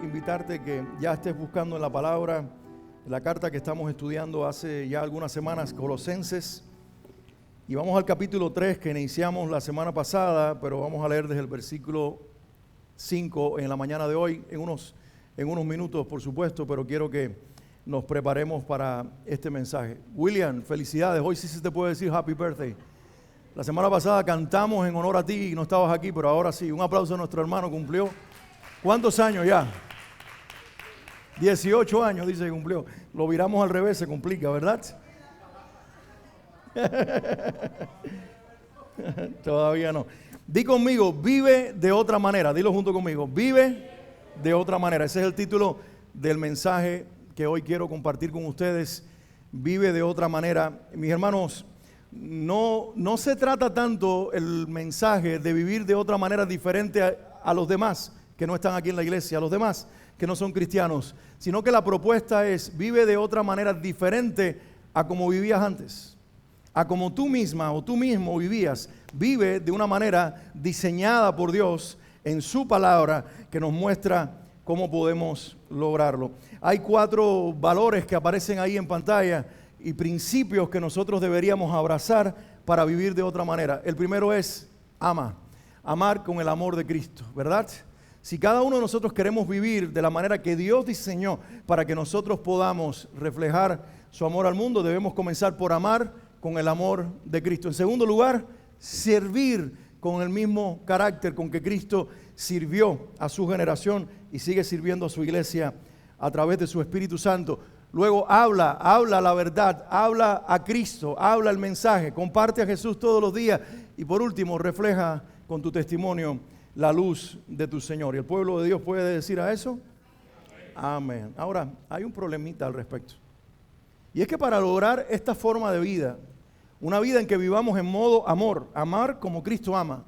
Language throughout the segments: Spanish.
invitarte que ya estés buscando en la palabra, en la carta que estamos estudiando hace ya algunas semanas, Colosenses. Y vamos al capítulo 3 que iniciamos la semana pasada, pero vamos a leer desde el versículo 5 en la mañana de hoy, en unos minutos, por supuesto, pero quiero que nos preparemos para este mensaje. William, felicidades. Hoy sí se te puede decir Happy Birthday. La semana pasada cantamos en honor a ti y no estabas aquí, pero ahora sí. Un aplauso a nuestro hermano, cumplió. ¿Cuántos años ya? 18 años, dice que cumplió. Lo viramos al revés, se complica, ¿verdad? Todavía no. Di conmigo, vive de otra manera. Dilo junto conmigo, vive de otra manera. Ese es el título del mensaje que hoy quiero compartir con ustedes. Vive de otra manera. Mis hermanos, no se trata tanto el mensaje de vivir de otra manera diferente a los demás que no están aquí en la iglesia, a los demás que no son cristianos, sino que la propuesta es vive de otra manera diferente a como vivías antes, a como tú misma o tú mismo vivías. Vive de una manera diseñada por Dios en su palabra que nos muestra cómo podemos lograrlo. Hay 4 valores que aparecen ahí en pantalla y principios que nosotros deberíamos abrazar para vivir de otra manera. El primero es amar con el amor de Cristo, ¿verdad? Si cada uno de nosotros queremos vivir de la manera que Dios diseñó para que nosotros podamos reflejar su amor al mundo, debemos comenzar por amar con el amor de Cristo. En segundo lugar, servir con el mismo carácter con que Cristo sirvió a su generación y sigue sirviendo a su iglesia a través de su Espíritu Santo. Luego habla la verdad, habla a Cristo, habla el mensaje, comparte a Jesús todos los días y por último refleja con tu testimonio la luz de tu Señor. ¿Y el pueblo de Dios puede decir a eso? Amén. Ahora, hay un problemita al respecto. Y es que para lograr esta forma de vida, una vida en que vivamos en modo amor, amar como Cristo ama,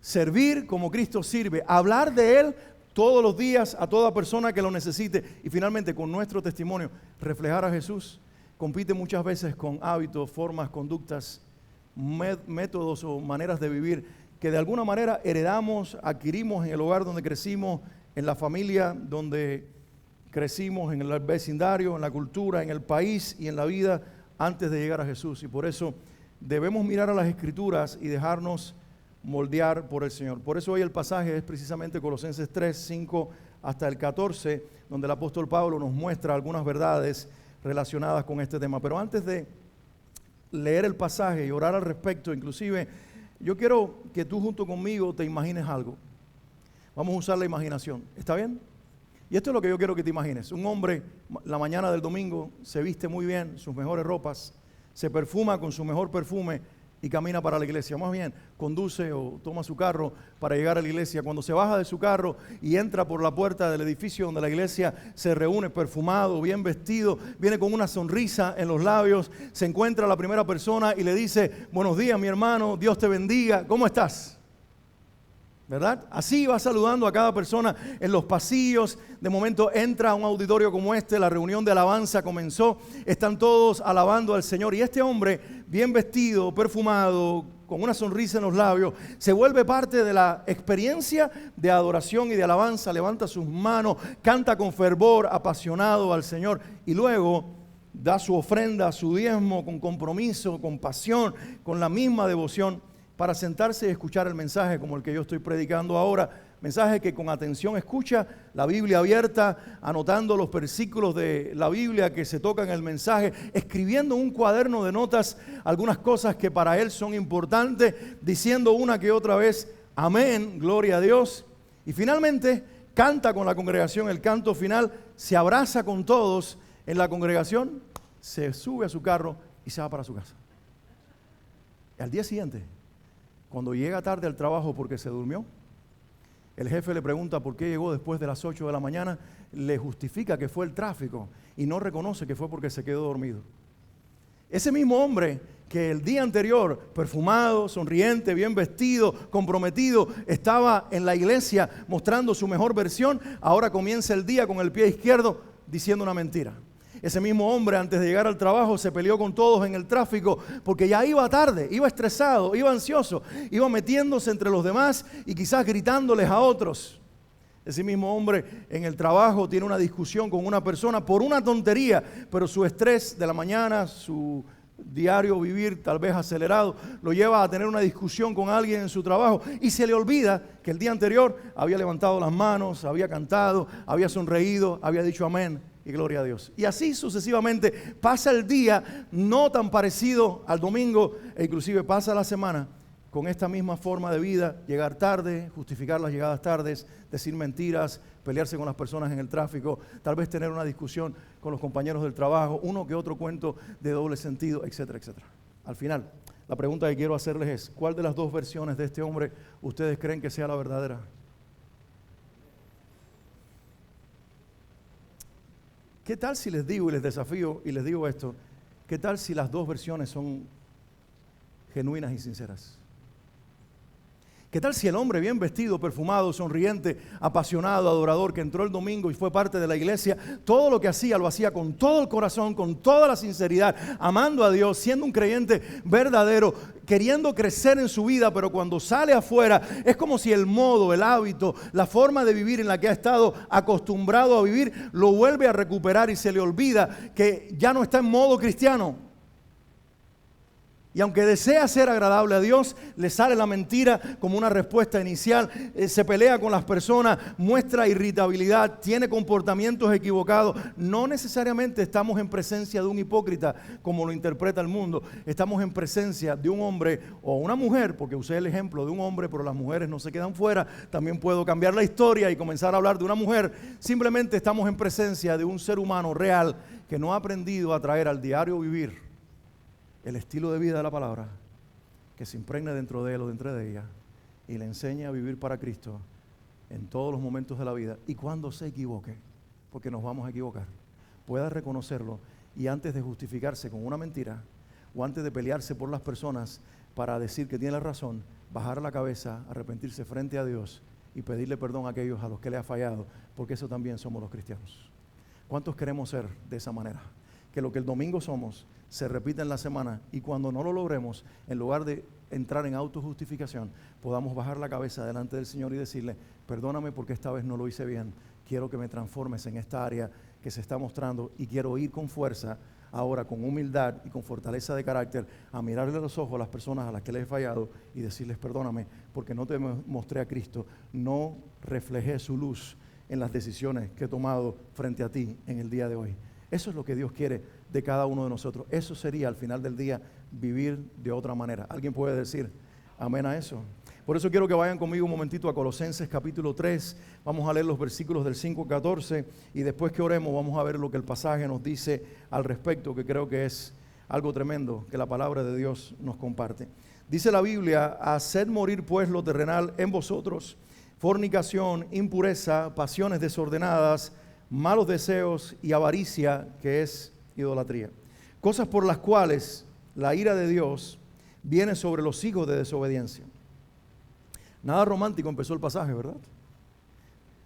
servir como Cristo sirve, hablar de Él todos los días a toda persona que lo necesite y finalmente con nuestro testimonio reflejar a Jesús, compite muchas veces con hábitos, formas, conductas, métodos o maneras de vivir que de alguna manera heredamos, adquirimos en el hogar donde crecimos, en la familia donde crecimos, en el vecindario, en la cultura, en el país y en la vida antes de llegar a Jesús. Y por eso debemos mirar a las Escrituras y dejarnos moldear por el Señor. Por eso hoy el pasaje es precisamente Colosenses 3, 5 hasta el 14, donde el apóstol Pablo nos muestra algunas verdades relacionadas con este tema. Pero antes de leer el pasaje y orar al respecto, inclusive yo quiero que tú junto conmigo te imagines algo. Vamos a usar la imaginación, ¿está bien? Y esto es lo que yo quiero que te imagines. Un hombre, la mañana del domingo, se viste muy bien, sus mejores ropas, se perfuma con su mejor perfume y camina para la iglesia. Más bien, conduce o toma su carro para llegar a la iglesia. Cuando se baja de su carro y entra por la puerta del edificio donde la iglesia se reúne, perfumado, bien vestido, viene con una sonrisa en los labios, se encuentra la primera persona y le dice: buenos días, mi hermano, Dios te bendiga, ¿cómo estás? ¿Verdad? Así va saludando a cada persona en los pasillos. De momento entra a un auditorio como este, la reunión de alabanza comenzó, están todos alabando al Señor y este hombre bien vestido, perfumado, con una sonrisa en los labios, se vuelve parte de la experiencia de adoración y de alabanza, levanta sus manos, canta con fervor, apasionado al Señor y luego da su ofrenda, su diezmo con compromiso, con pasión, con la misma devoción, para sentarse y escuchar el mensaje como el que yo estoy predicando ahora, mensaje que con atención escucha, la Biblia abierta, anotando los versículos de la Biblia que se tocan en el mensaje, escribiendo en un cuaderno de notas algunas cosas que para él son importantes, diciendo una que otra vez, amén, gloria a Dios, y finalmente canta con la congregación el canto final, se abraza con todos en la congregación, se sube a su carro y se va para su casa. Y al día siguiente, cuando llega tarde al trabajo porque se durmió, el jefe le pregunta por qué llegó después de las 8 de la mañana, le justifica que fue el tráfico y no reconoce que fue porque se quedó dormido. Ese mismo hombre que el día anterior, perfumado, sonriente, bien vestido, comprometido, estaba en la iglesia mostrando su mejor versión, ahora comienza el día con el pie izquierdo diciendo una mentira. Ese mismo hombre antes de llegar al trabajo se peleó con todos en el tráfico porque ya iba tarde, iba estresado, iba ansioso, iba metiéndose entre los demás y quizás gritándoles a otros. Ese mismo hombre en el trabajo tiene una discusión con una persona por una tontería, pero su estrés de la mañana, su diario vivir tal vez acelerado, lo lleva a tener una discusión con alguien en su trabajo y se le olvida que el día anterior había levantado las manos, había cantado, había sonreído, había dicho amén y gloria a Dios. Y así sucesivamente pasa el día no tan parecido al domingo e inclusive pasa la semana con esta misma forma de vida, llegar tarde, justificar las llegadas tardes, decir mentiras, pelearse con las personas en el tráfico, tal vez tener una discusión con los compañeros del trabajo, uno que otro cuento de doble sentido, etcétera, etcétera. Al final, la pregunta que quiero hacerles es, ¿cuál de las dos versiones de este hombre ustedes creen que sea la verdadera? ¿Qué tal si les digo y les desafío y les digo esto? ¿Qué tal si las dos versiones son genuinas y sinceras? ¿Qué tal si el hombre bien vestido, perfumado, sonriente, apasionado, adorador, que entró el domingo y fue parte de la iglesia, todo lo que hacía, lo hacía con todo el corazón, con toda la sinceridad, amando a Dios, siendo un creyente verdadero, queriendo crecer en su vida, pero cuando sale afuera es como si el modo, el hábito, la forma de vivir en la que ha estado acostumbrado a vivir, lo vuelve a recuperar y se le olvida que ya no está en modo cristiano? Y aunque desea ser agradable a Dios, le sale la mentira como una respuesta inicial, se pelea con las personas, muestra irritabilidad, tiene comportamientos equivocados. No necesariamente estamos en presencia de un hipócrita, como lo interpreta el mundo. Estamos en presencia de un hombre o una mujer, porque usé el ejemplo de un hombre, pero las mujeres no se quedan fuera. También puedo cambiar la historia y comenzar a hablar de una mujer. Simplemente estamos en presencia de un ser humano real que no ha aprendido a traer al diario vivir el estilo de vida de la palabra, que se impregne dentro de él o dentro de ella y le enseñe a vivir para Cristo en todos los momentos de la vida. Y cuando se equivoque, porque nos vamos a equivocar, pueda reconocerlo y antes de justificarse con una mentira o antes de pelearse por las personas para decir que tiene la razón, bajar la cabeza, arrepentirse frente a Dios y pedirle perdón a aquellos a los que le ha fallado, porque eso también somos los cristianos. ¿Cuántos queremos ser de esa manera? Que lo que el domingo somos se repita en la semana y cuando no lo logremos, en lugar de entrar en autojustificación, podamos bajar la cabeza delante del Señor y decirle, perdóname porque esta vez no lo hice bien, quiero que me transformes en esta área que se está mostrando y quiero ir con fuerza, ahora con humildad y con fortaleza de carácter, a mirarle a los ojos a las personas a las que les he fallado y decirles, perdóname porque no te mostré a Cristo, no reflejé su luz en las decisiones que he tomado frente a ti en el día de hoy. Eso es lo que Dios quiere de cada uno de nosotros. Eso sería al final del día vivir de otra manera. ¿Alguien puede decir amén a eso? Por eso quiero que vayan conmigo un momentito a Colosenses capítulo 3. Vamos a leer los versículos del 5 al 14 y después que oremos vamos a ver lo que el pasaje nos dice al respecto, que creo que es algo tremendo que la palabra de Dios nos comparte. Dice la Biblia, haced morir pues lo terrenal en vosotros, fornicación, impureza, pasiones desordenadas, malos deseos y avaricia, que es idolatría. Cosas por las cuales la ira de Dios viene sobre los hijos de desobediencia. Nada romántico empezó el pasaje, ¿verdad?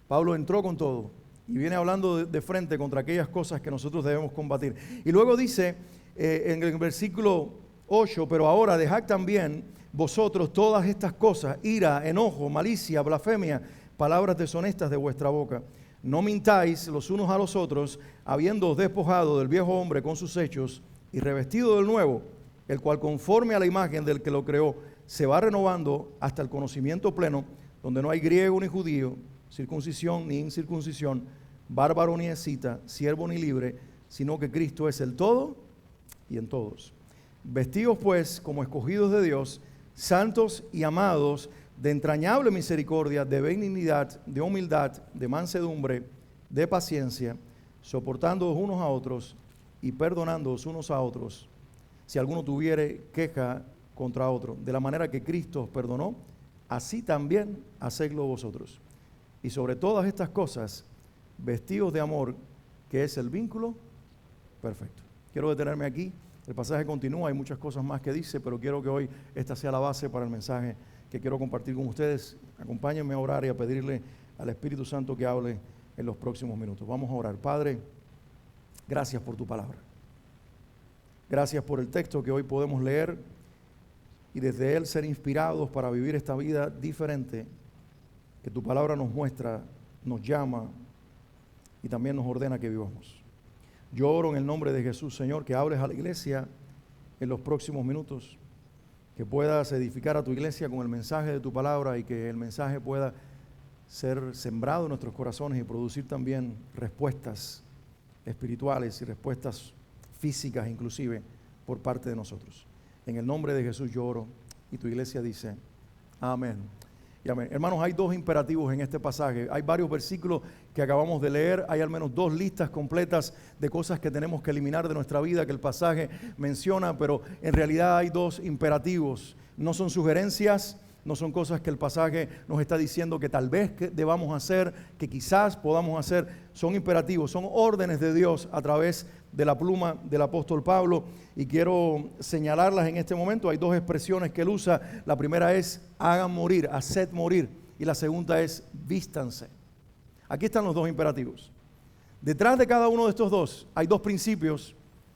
Pablo entró con todo y viene hablando de frente contra aquellas cosas que nosotros debemos combatir. Y luego dice en el versículo 8, pero ahora dejad también vosotros todas estas cosas, ira, enojo, malicia, blasfemia, palabras deshonestas de vuestra boca. No mintáis los unos a los otros, habiéndoos despojado del viejo hombre con sus hechos y revestido del nuevo, el cual conforme a la imagen del que lo creó, se va renovando hasta el conocimiento pleno, donde no hay griego ni judío, circuncisión ni incircuncisión, bárbaro ni escita, siervo ni libre, sino que Cristo es el todo y en todos. Vestidos pues como escogidos de Dios, santos y amados, de entrañable misericordia, de benignidad, de humildad, de mansedumbre, de paciencia, soportándoos unos a otros y perdonándoos unos a otros, si alguno tuviere queja contra otro. De la manera que Cristo os perdonó, así también hacedlo vosotros. Y sobre todas estas cosas, vestidos de amor, que es el vínculo perfecto. Quiero detenerme aquí. El pasaje continúa, hay muchas cosas más que dice, pero quiero que hoy esta sea la base para el mensaje que quiero compartir con ustedes. Acompáñenme a orar y a pedirle al Espíritu Santo que hable en los próximos minutos. Vamos a orar. Padre, gracias por tu palabra. Gracias por el texto que hoy podemos leer y desde él ser inspirados para vivir esta vida diferente que tu palabra nos muestra nos llama y también nos ordena que vivamos. Yo oro en el nombre de Jesús, Señor, que hables a la iglesia en los próximos minutos, que puedas edificar a tu iglesia con el mensaje de tu palabra y que el mensaje pueda ser sembrado en nuestros corazones y producir también respuestas espirituales y respuestas físicas inclusive por parte de nosotros. En el nombre de Jesús yo oro y tu iglesia dice amén y amén. Hermanos, hay dos imperativos en este pasaje. Hay varios versículos que acabamos de leer. Hay al menos dos listas completas de cosas que tenemos que eliminar de nuestra vida que el pasaje menciona, pero en realidad hay dos imperativos. No son sugerencias, no son cosas que el pasaje nos está diciendo que tal vez que debamos hacer, que quizás podamos hacer. Son imperativos, son órdenes de Dios a través de la pluma del apóstol Pablo, y quiero señalarlas en este momento. Hay dos expresiones que él usa. La primera es hagan morir, haced morir, y la segunda es vístanse. Aquí están los dos imperativos. Detrás de cada uno de estos dos hay dos principios,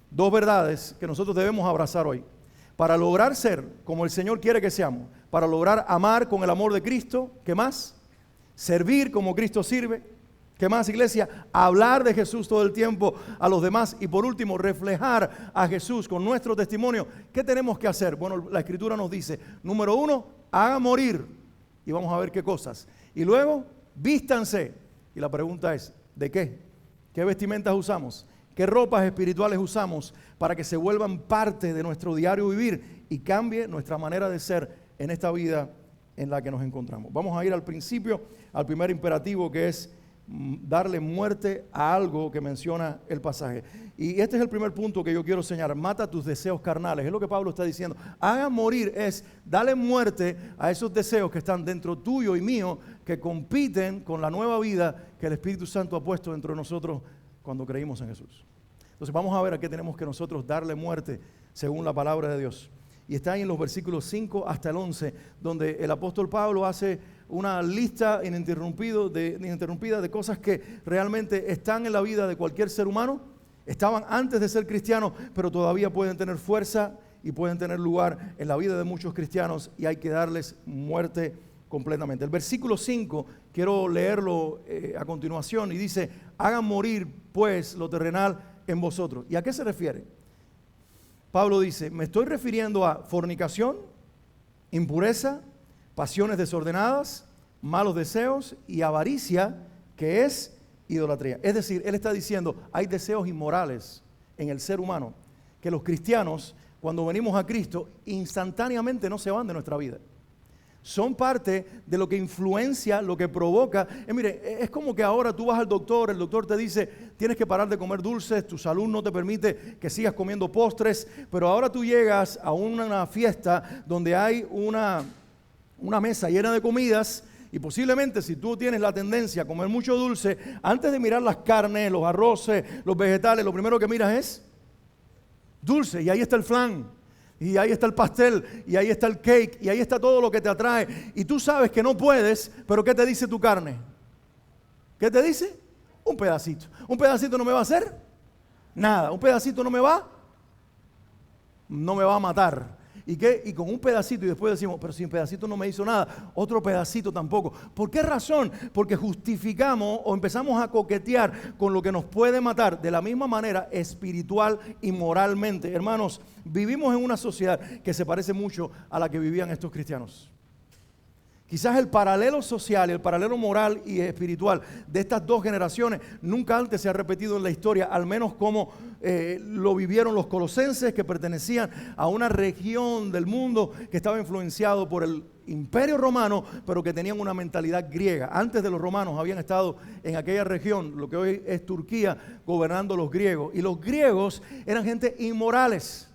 dos verdades que nosotros debemos abrazar hoy. Para lograr ser como el Señor quiere que seamos, para lograr amar con el amor de Cristo, ¿qué más? Servir como Cristo sirve, ¿qué más, iglesia? Hablar de Jesús todo el tiempo a los demás, y por último, reflejar a Jesús con nuestro testimonio. ¿Qué tenemos que hacer? Bueno, la Escritura nos dice, número uno, hagan morir, y vamos a ver qué cosas. Y luego, vístanse, y la pregunta es, ¿de qué? ¿Qué vestimentas usamos? ¿Qué ropas espirituales usamos para que se vuelvan parte de nuestro diario vivir y cambie nuestra manera de ser en esta vida en la que nos encontramos? Vamos a ir al principio, al primer imperativo, que es darle muerte a algo que menciona el pasaje. Y este es el primer punto que yo quiero señalar: mata tus deseos carnales. Es lo que Pablo está diciendo. Haga morir es darle muerte a esos deseos que están dentro tuyo y mío, que compiten con la nueva vida que el Espíritu Santo ha puesto dentro de nosotros cuando creímos en Jesús. Entonces vamos a ver a qué tenemos que nosotros darle muerte según la palabra de Dios. Y está ahí en los versículos 5 hasta el 11, donde el apóstol Pablo hace una lista ininterrumpida de cosas que realmente están en la vida de cualquier ser humano, estaban antes de ser cristianos, pero todavía pueden tener fuerza y pueden tener lugar en la vida de muchos cristianos, y hay que darles muerte completamente. El versículo 5, quiero leerlo a continuación, y dice: hagan morir pues lo terrenal en vosotros. ¿Y a qué se refiere? Pablo dice: me estoy refiriendo a fornicación, impureza, pasiones desordenadas, malos deseos y avaricia, que es idolatría. Es decir, él está diciendo, hay deseos inmorales en el ser humano que los cristianos, cuando venimos a Cristo, instantáneamente no se van de nuestra vida. Son parte de lo que influencia, lo que provoca. Mire, es como que ahora tú vas al doctor, el doctor te dice, tienes que parar de comer dulces, tu salud no te permite que sigas comiendo postres, pero ahora tú llegas a una fiesta donde hay una mesa llena de comidas, y posiblemente si tú tienes la tendencia a comer mucho dulce, antes de mirar las carnes, los arroces, los vegetales, lo primero que miras es dulce, y ahí está el flan, y ahí está el pastel, y ahí está el cake, y ahí está todo lo que te atrae, y tú sabes que no puedes, pero ¿qué te dice tu carne? ¿Qué te dice? Un pedacito. ¿Un pedacito no me va a hacer nada? ¿Un pedacito no me va a matar? ¿Y qué? Y con un pedacito, y después decimos, pero si un pedacito no me hizo nada, otro pedacito tampoco. ¿Por qué razón? Porque justificamos o empezamos a coquetear con lo que nos puede matar de la misma manera espiritual y moralmente. Hermanos, vivimos en una sociedad que se parece mucho a la que vivían estos cristianos. Quizás el paralelo social, el paralelo moral y espiritual de estas dos generaciones nunca antes se ha repetido en la historia, al menos como lo vivieron los colosenses, que pertenecían a una región del mundo que estaba influenciado por el Imperio Romano, pero que tenían una mentalidad griega. Antes de los romanos habían estado en aquella región, lo que hoy es Turquía, gobernando los griegos. Y los griegos eran gente inmorales.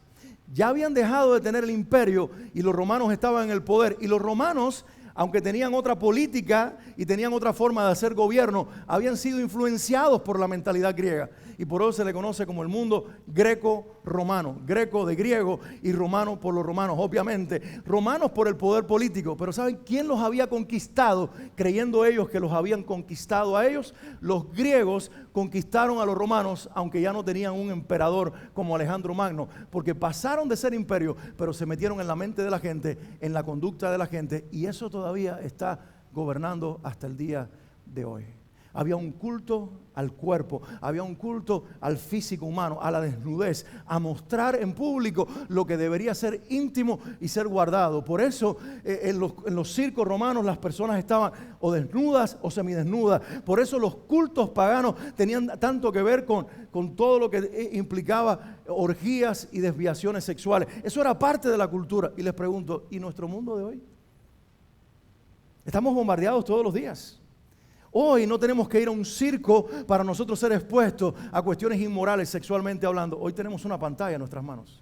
Ya habían dejado de tener el imperio y los romanos estaban en el poder. Y los romanos, aunque tenían otra política y tenían otra forma de hacer gobierno, habían sido influenciados por la mentalidad griega. Y por eso se le conoce como el mundo greco-romano. Greco de griego y romano por los romanos, obviamente. Romanos por el poder político. Pero ¿saben quién los había conquistado? Creyendo ellos que los habían conquistado a ellos. Los griegos conquistaron a los romanos, aunque ya no tenían un emperador como Alejandro Magno. Porque pasaron de ser imperio, pero se metieron en la mente de la gente, en la conducta de la gente. Y eso todavía está gobernando hasta el día de hoy. Había un culto al cuerpo, había un culto al físico humano, a la desnudez, a mostrar en público lo que debería ser íntimo y ser guardado. Por eso en los circos romanos las personas estaban o desnudas o semidesnudas. Por eso los cultos paganos tenían tanto que ver con todo lo que implicaba orgías y desviaciones sexuales. Eso era parte de la cultura. Y les pregunto, ¿y nuestro mundo de hoy? Estamos bombardeados todos los días. Hoy no tenemos que ir a un circo para nosotros ser expuestos a cuestiones inmorales sexualmente hablando. Hoy tenemos una pantalla en nuestras manos.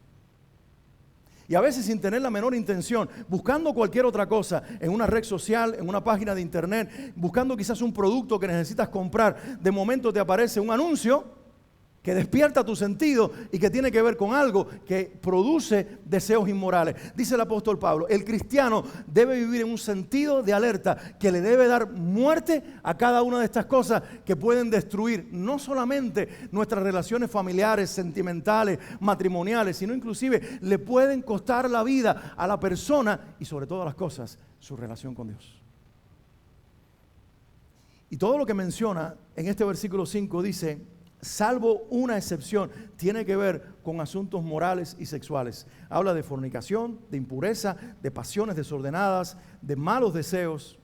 Y a veces sin tener la menor intención, buscando cualquier otra cosa en una red social, en una página de internet, buscando quizás un producto que necesitas comprar, de momento te aparece un anuncio que despierta tu sentido y que tiene que ver con algo que produce deseos inmorales. Dice el apóstol Pablo, el cristiano debe vivir en un sentido de alerta que le debe dar muerte a cada una de estas cosas que pueden destruir no solamente nuestras relaciones familiares, sentimentales, matrimoniales, sino inclusive le pueden costar la vida a la persona y sobre todas las cosas, su relación con Dios. Y todo lo que menciona en este versículo 5 dice, salvo una excepción, tiene que ver con asuntos morales y sexuales. Habla de fornicación, de impureza, de pasiones desordenadas, de malos deseos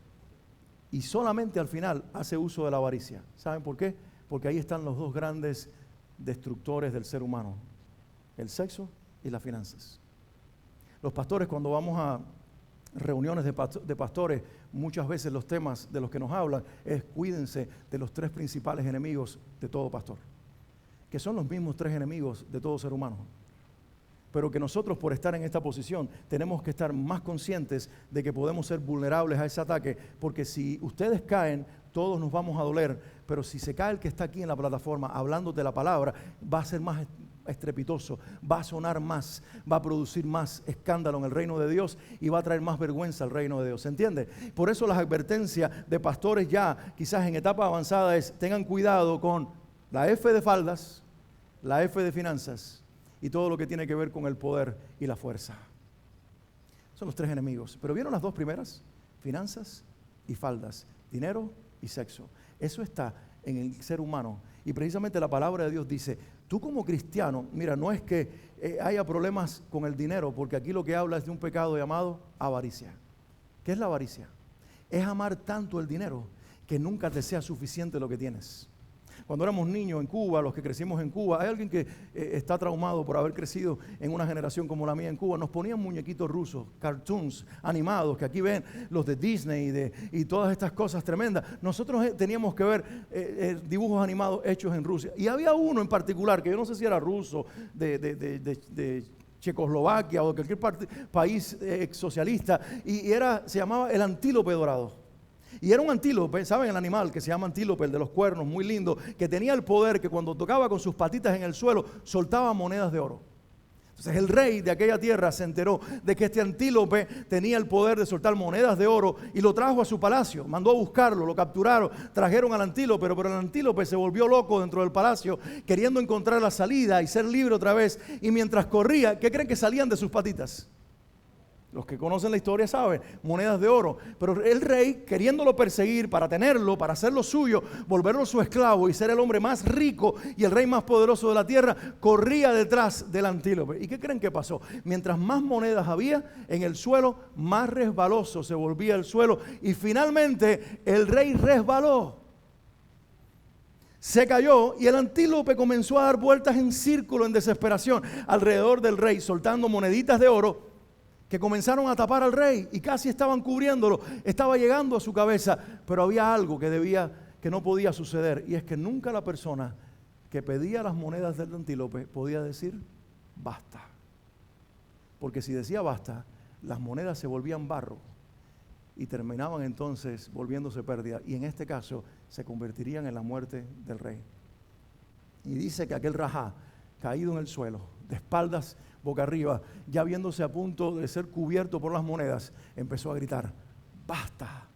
y solamente al final hace uso de la avaricia. ¿Saben por qué? Porque ahí están los dos grandes destructores del ser humano, el sexo y las finanzas. Los pastores, cuando vamos a reuniones de pastores, muchas veces los temas de los que nos hablan es cuídense de los tres principales enemigos de todo pastor, que son los mismos tres enemigos de todo ser humano, pero que nosotros por estar en esta posición tenemos que estar más conscientes de que podemos ser vulnerables a ese ataque, porque si ustedes caen, todos nos vamos a doler, pero si se cae el que está aquí en la plataforma hablándote la palabra, va a ser más estrepitoso, va a sonar más, va a producir más escándalo en el reino de Dios y va a traer más vergüenza al reino de Dios, ¿se entiende? Por eso las advertencias de pastores ya quizás en etapa avanzada es tengan cuidado con la F de faldas, la F de finanzas y todo lo que tiene que ver con el poder y la fuerza. Son los tres enemigos, pero ¿vieron las dos primeras? Finanzas y faldas, dinero y sexo. Eso está en el ser humano y precisamente la palabra de Dios dice, tú como cristiano, mira, no es que haya problemas con el dinero, porque aquí lo que habla es de un pecado llamado avaricia. ¿Qué es la avaricia? Es amar tanto el dinero que nunca te sea suficiente lo que tienes. Cuando éramos niños en Cuba, los que crecimos en Cuba, hay alguien que está traumado por haber crecido en una generación como la mía en Cuba, nos ponían muñequitos rusos, cartoons animados, que aquí ven los de Disney y todas estas cosas tremendas. Nosotros teníamos que ver dibujos animados hechos en Rusia. Y había uno en particular, que yo no sé si era ruso, de Checoslovaquia o de cualquier país socialista, y se llamaba el antílope dorado. Y era un antílope, ¿saben el animal que se llama antílope, el de los cuernos, muy lindo, que tenía el poder que cuando tocaba con sus patitas en el suelo, soltaba monedas de oro? Entonces el rey de aquella tierra se enteró de que este antílope tenía el poder de soltar monedas de oro y lo trajo a su palacio, mandó a buscarlo, lo capturaron, trajeron al antílope, pero el antílope se volvió loco dentro del palacio, queriendo encontrar la salida y ser libre otra vez, y mientras corría, ¿qué creen que salían de sus patitas? Los que conocen la historia saben, monedas de oro. Pero el rey, queriéndolo perseguir para tenerlo, para hacerlo suyo, volverlo su esclavo y ser el hombre más rico y el rey más poderoso de la tierra, corría detrás del antílope. ¿Y qué creen que pasó? Mientras más monedas había en el suelo, más resbaloso se volvía el suelo y finalmente el rey resbaló. Se cayó y el antílope comenzó a dar vueltas en círculo en desesperación alrededor del rey, soltando moneditas de oro que comenzaron a tapar al rey y casi estaban cubriéndolo, estaba llegando a su cabeza, pero había algo que no podía suceder, y es que nunca la persona que pedía las monedas del antílope podía decir basta, porque si decía basta, las monedas se volvían barro y terminaban entonces volviéndose pérdida, y en este caso se convertirían en la muerte del rey. Y dice que aquel rajá, caído en el suelo, de espaldas boca arriba, ya viéndose a punto de ser cubierto por las monedas, empezó a gritar, basta,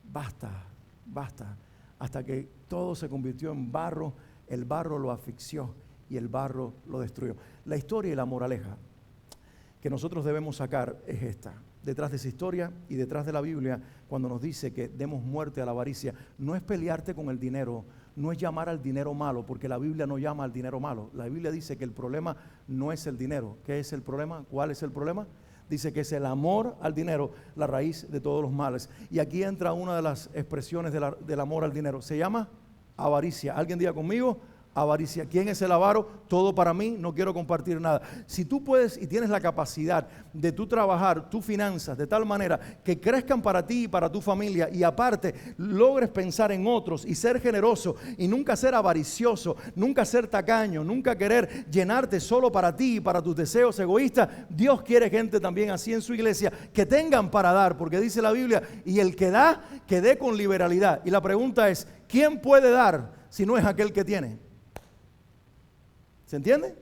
basta, basta, hasta que todo se convirtió en barro, el barro lo asfixió y el barro lo destruyó. La historia y la moraleja que nosotros debemos sacar es esta. detrás de esa historia y detrás de la Biblia cuando nos dice que demos muerte a la avaricia. No es pelearte con el dinero, no es llamar al dinero malo, porque la Biblia no llama al dinero malo. La Biblia dice que el problema no es el dinero. ¿Qué es el problema? ¿Cuál es el problema? Dice que es el amor al dinero la raíz de todos los males. Y aquí entra una de las expresiones del amor al dinero. Se llama avaricia. ¿Alguien diga conmigo? Avaricia. ¿Quién es el avaro? Todo para mí, no quiero compartir nada. Si tú puedes y tienes la capacidad de tú trabajar tus finanzas de tal manera que crezcan para ti y para tu familia, y aparte logres pensar en otros y ser generoso y nunca ser avaricioso, nunca ser tacaño, nunca querer llenarte solo para ti y para tus deseos egoístas, Dios quiere gente también así en su iglesia, que tengan para dar, porque dice la Biblia, y el que da, que dé con liberalidad. Y la pregunta es, ¿quién puede dar si no es aquel que tiene? ¿Se entiende?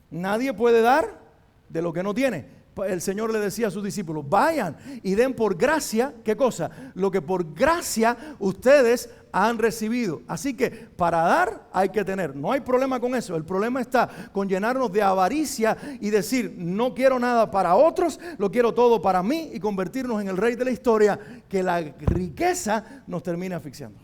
Nadie puede dar de lo que no tiene. El Señor le decía a sus discípulos, vayan y den por gracia, ¿qué cosa? Lo que por gracia ustedes han recibido. Así que para dar hay que tener. No hay problema con eso. El problema está con llenarnos de avaricia y decir, no quiero nada para otros, lo quiero todo para mí, y convertirnos en el rey de la historia, que la riqueza nos termine asfixiando.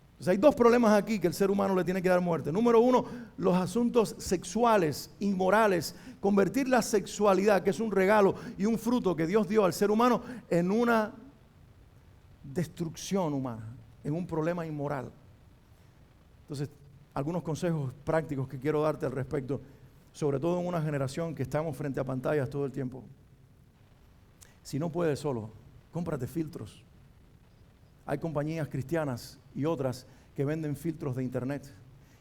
Entonces hay dos problemas aquí que el ser humano le tiene que dar muerte. Número uno, los asuntos sexuales, inmorales. Convertir la sexualidad, que es un regalo y un fruto que Dios dio al ser humano, en una destrucción humana, en un problema inmoral. Entonces, algunos consejos prácticos que quiero darte al respecto, sobre todo en una generación que estamos frente a pantallas todo el tiempo. Si no puedes solo, cómprate filtros. Hay compañías cristianas y otras que venden filtros de internet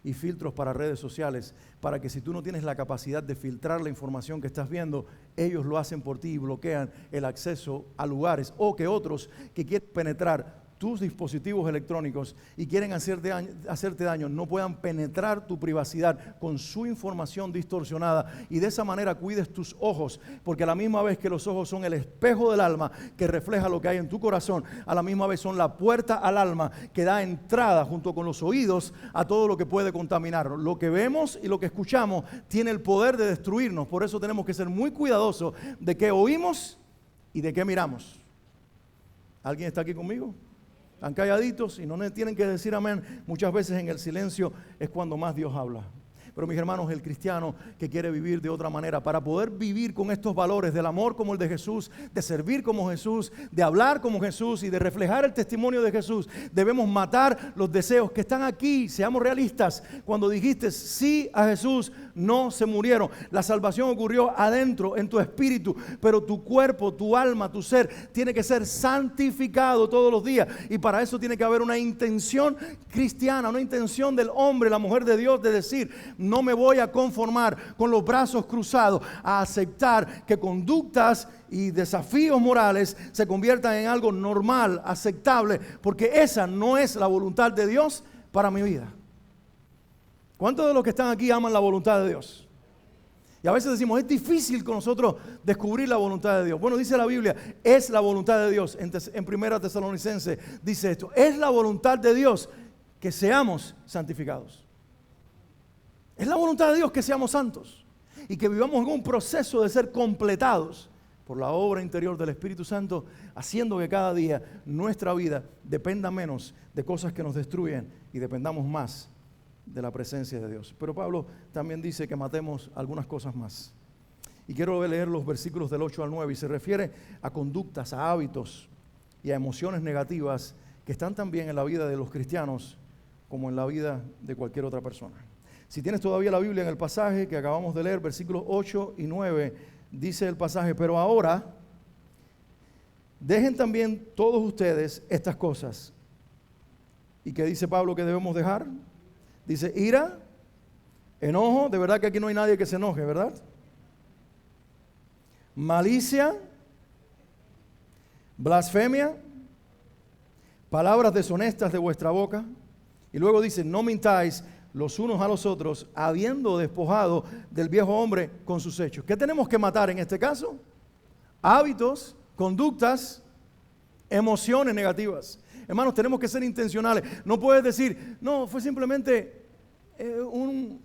y filtros para redes sociales, para que si tú no tienes la capacidad de filtrar la información que estás viendo, ellos lo hacen por ti y bloquean el acceso a lugares, o que otros que quieren penetrar tus dispositivos electrónicos y quieren hacerte daño, no puedan penetrar tu privacidad con su información distorsionada, y de esa manera cuides tus ojos, porque a la misma vez que los ojos son el espejo del alma que refleja lo que hay en tu corazón, a la misma vez son la puerta al alma que da entrada junto con los oídos a todo lo que puede contaminarnos. Lo que vemos y lo que escuchamos tiene el poder de destruirnos. Por eso tenemos que ser muy cuidadosos de qué oímos y de qué miramos. ¿Alguien está aquí conmigo? Están calladitos y no tienen que decir amén. Muchas veces en el silencio es cuando más Dios habla. Pero mis hermanos, el cristiano que quiere vivir de otra manera, para poder vivir con estos valores del amor como el de Jesús, de servir como Jesús, de hablar como Jesús y de reflejar el testimonio de Jesús, debemos matar los deseos que están aquí. Seamos realistas. Cuando dijiste sí a Jesús, no se murieron. La salvación ocurrió adentro, en tu espíritu, pero tu cuerpo, tu alma, tu ser tiene que ser santificado todos los días, y para eso tiene que haber una intención cristiana, una intención del hombre, la mujer de Dios, de decir, no me voy a conformar con los brazos cruzados, a aceptar que conductas y desafíos morales se conviertan en algo normal, aceptable, porque esa no es la voluntad de Dios para mi vida. ¿Cuántos de los que están aquí aman la voluntad de Dios? Y a veces decimos, es difícil con nosotros descubrir la voluntad de Dios. Bueno, dice la Biblia, es la voluntad de Dios. En 1 Tesalonicenses dice esto, es la voluntad de Dios que seamos santificados. Es la voluntad de Dios que seamos santos y que vivamos en un proceso de ser completados por la obra interior del Espíritu Santo, haciendo que cada día nuestra vida dependa menos de cosas que nos destruyen y dependamos más de la presencia de Dios. Pero Pablo también dice que matemos algunas cosas más. Y quiero leer los versículos del 8 al 9, y se refiere a conductas, a hábitos y a emociones negativas que están también en la vida de los cristianos como en la vida de cualquier otra persona. Si tienes todavía la Biblia, en el pasaje que acabamos de leer, versículos 8 y 9, dice el pasaje, pero ahora dejen también todos ustedes estas cosas. ¿Y qué dice Pablo que debemos dejar? Dice ira, enojo, de verdad que aquí no hay nadie que se enoje, ¿verdad? Malicia, blasfemia, palabras deshonestas de vuestra boca. Y luego dice, no mintáis los unos a los otros, habiendo despojado del viejo hombre con sus hechos. ¿Qué tenemos que matar en este caso? Hábitos, conductas, emociones negativas. Hermanos, tenemos que ser intencionales. No puedes decir, no, fue simplemente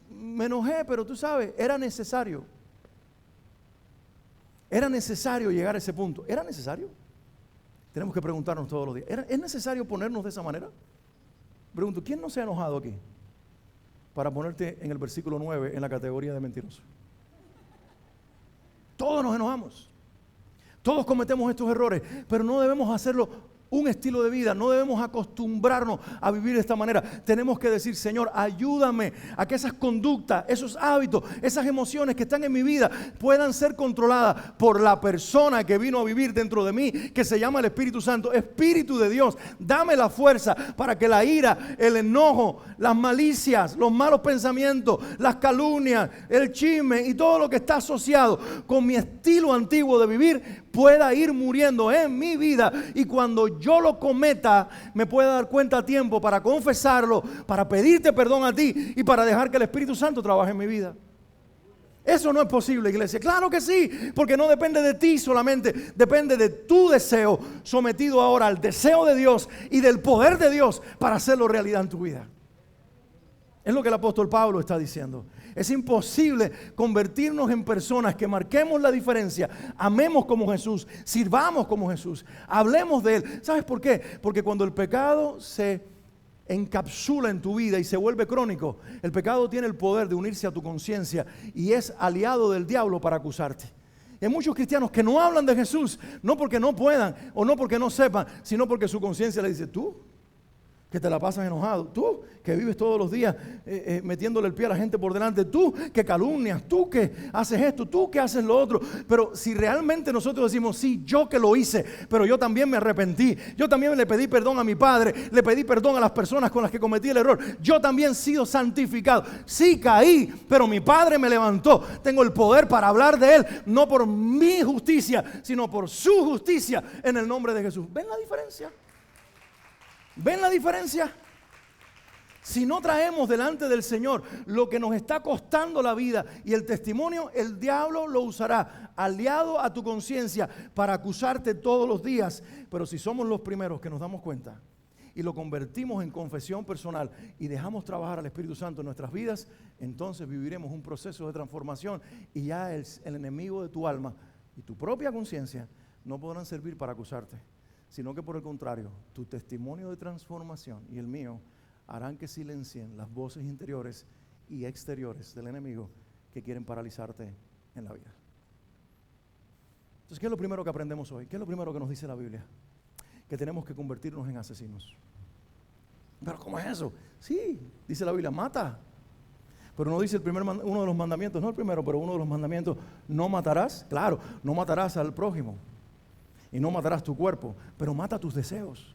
me enojé, pero tú sabes, era necesario. ¿Era necesario llegar a ese punto? ¿Era necesario? Tenemos que preguntarnos todos los días. ¿Es necesario ponernos de esa manera? Pregunto, ¿quién no se ha enojado aquí? Para ponerte en el versículo 9 en la categoría de mentiroso. Todos nos enojamos. Todos cometemos estos errores, pero no debemos hacerlo un estilo de vida, no debemos acostumbrarnos a vivir de esta manera. Tenemos que decir, Señor, ayúdame a que esas conductas, esos hábitos, esas emociones que están en mi vida puedan ser controladas por la persona que vino a vivir dentro de mí, que se llama el Espíritu Santo. Espíritu de Dios, dame la fuerza para que la ira, el enojo, las malicias, los malos pensamientos, las calumnias, el chisme y todo lo que está asociado con mi estilo antiguo de vivir pueda ir muriendo en mi vida, y cuando yo lo cometa me pueda dar cuenta a tiempo para confesarlo, para pedirte perdón a ti y para dejar que el Espíritu Santo trabaje en mi vida. Eso no es posible, iglesia. Claro que sí, porque no depende de ti solamente, depende de tu deseo, sometido ahora al deseo de Dios y del poder de Dios para hacerlo realidad en tu vida. Es lo que el apóstol Pablo está diciendo. Es imposible convertirnos en personas que marquemos la diferencia, amemos como Jesús, sirvamos como Jesús, hablemos de Él. ¿Sabes por qué? Porque cuando el pecado se encapsula en tu vida y se vuelve crónico, el pecado tiene el poder de unirse a tu conciencia y es aliado del diablo para acusarte. Hay muchos cristianos que no hablan de Jesús, no porque no puedan o no porque no sepan, sino porque su conciencia le dice, tú que te la pasas enojado, tú que vives todos los días metiéndole el pie a la gente por delante, tú que calumnias, tú que haces esto, tú que haces lo otro. Pero si realmente nosotros decimos, sí, yo que lo hice, pero yo también me arrepentí, yo también le pedí perdón a mi padre, le pedí perdón a las personas con las que cometí el error, yo también he sido santificado, sí caí, pero mi padre me levantó, tengo el poder para hablar de Él, no por mi justicia, sino por su justicia, en el nombre de Jesús. ¿Ven la diferencia? ¿Ven la diferencia? Si no traemos delante del Señor lo que nos está costando la vida y el testimonio, el diablo lo usará aliado a tu conciencia para acusarte todos los días. Pero si somos los primeros que nos damos cuenta y lo convertimos en confesión personal y dejamos trabajar al Espíritu Santo en nuestras vidas, entonces viviremos un proceso de transformación y ya el enemigo de tu alma y tu propia conciencia no podrán servir para acusarte, sino que por el contrario, tu testimonio de transformación y el mío harán que silencien las voces interiores y exteriores del enemigo que quieren paralizarte en la vida. Entonces, ¿qué es lo primero que aprendemos hoy? ¿Qué es lo primero que nos dice la Biblia? Que tenemos que convertirnos en asesinos. ¿Pero cómo es eso? Sí, dice la Biblia, mata. Pero no dice uno de los mandamientos, no el primero, pero uno de los mandamientos, no matarás. Claro, no matarás al prójimo. Y no matarás tu cuerpo, pero mata tus deseos.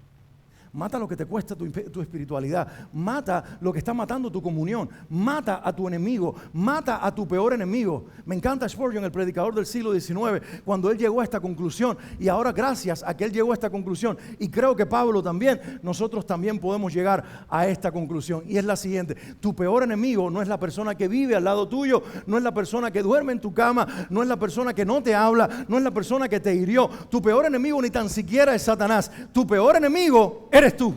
Mata lo que te cuesta tu espiritualidad. Mata lo que está matando tu comunión. Mata a tu enemigo. Mata a tu peor enemigo. Me encanta Spurgeon, el predicador del siglo XIX, cuando él llegó a esta conclusión. Y ahora, gracias a que él llegó a esta conclusión, y creo que Pablo también, nosotros también podemos llegar a esta conclusión. Y es la siguiente: tu peor enemigo no es la persona que vive al lado tuyo, no es la persona que duerme en tu cama, no es la persona que no te habla, no es la persona que te hirió. Tu peor enemigo ni tan siquiera es Satanás. Tu peor enemigo eres tú.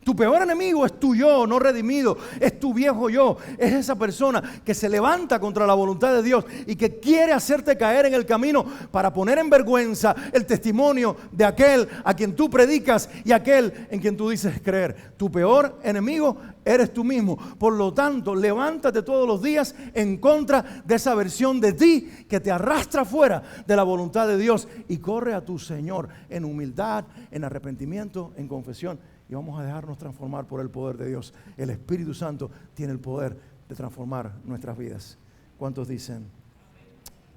Tu peor enemigo es tu yo no redimido, es tu viejo yo, es esa persona que se levanta contra la voluntad de Dios y que quiere hacerte caer en el camino para poner en vergüenza el testimonio de aquel a quien tú predicas y aquel en quien tú dices creer. Tu peor enemigo eres tú mismo. Por lo tanto, levántate todos los días en contra de esa versión de ti que te arrastra fuera de la voluntad de Dios y corre a tu Señor en humildad, en arrepentimiento, en confesión. Y vamos a dejarnos transformar por el poder de Dios. El Espíritu Santo tiene el poder de transformar nuestras vidas. ¿Cuántos dicen?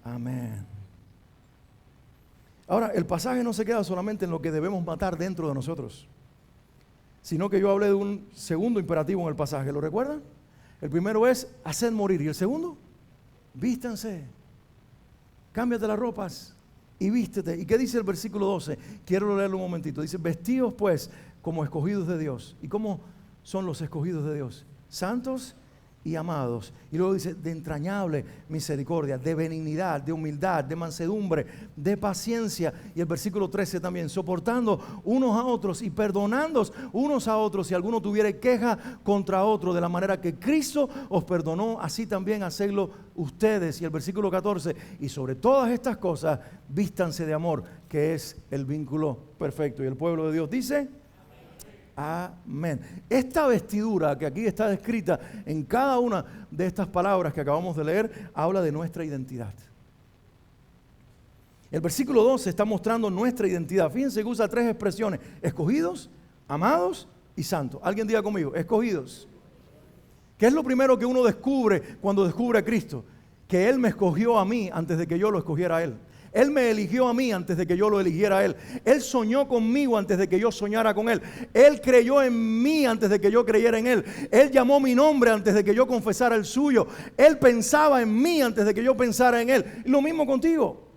Amén. Ahora, el pasaje no se queda solamente en lo que debemos matar dentro de nosotros, sino que yo hablé de un segundo imperativo en el pasaje. ¿Lo recuerdan? El primero es hacer morir. ¿Y el segundo? Vístanse. Cámbiate las ropas y vístete. ¿Y qué dice el versículo 12? Quiero leerlo un momentito. Dice, vestidos pues como escogidos de Dios. ¿Y cómo son los escogidos de Dios? Santos y amados. Y luego dice, de entrañable misericordia, de benignidad, de humildad, de mansedumbre, de paciencia. Y el versículo 13 también, soportando unos a otros y perdonándoos unos a otros si alguno tuviere queja contra otro, de la manera que Cristo os perdonó, así también hacedlo ustedes. Y el versículo 14, y sobre todas estas cosas, vístanse de amor, que es el vínculo perfecto. Y el pueblo de Dios dice, amén. Esta vestidura que aquí está descrita en cada una de estas palabras que acabamos de leer, habla de nuestra identidad. El versículo 12 está mostrando nuestra identidad. Fíjense que usa 3 expresiones: escogidos, amados y santos. Alguien diga conmigo, escogidos. ¿Qué es lo primero que uno descubre cuando descubre a Cristo? Que Él me escogió a mí antes de que yo lo escogiera a Él. Él me eligió a mí antes de que yo lo eligiera a Él. Él soñó conmigo antes de que yo soñara con Él. Él creyó en mí antes de que yo creyera en Él. Él llamó mi nombre antes de que yo confesara el suyo. Él pensaba en mí antes de que yo pensara en Él. Y lo mismo contigo.